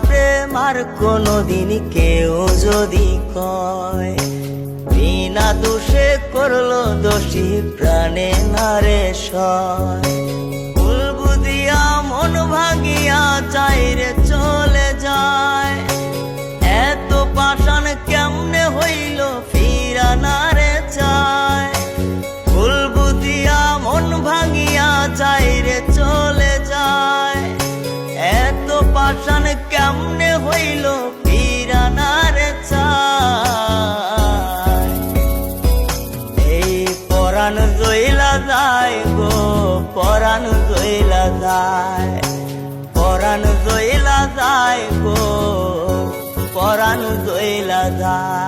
প্রেম আর কোনোদিন কেউ যদি কয়, বিনা দোষে করলো দোষী প্রাণে নারে সয়। ভুল বুঝিয়া মন ভাঙিয়া চাইরে চলে যায়, এত পাষাণ কেমনে হইল ফিরা নারে চায়। ভুল বুঝিয়া মন ভাঙিয়া চাইরে চলে যায়, এত পাষাণ কেমনে হইল ফিরা নারে চায়। এই পরাণ জইলা যায় গো, পরাণ জইলা যায়, পরাণ জইলা যায় গো, পরাণ জইলা যায়।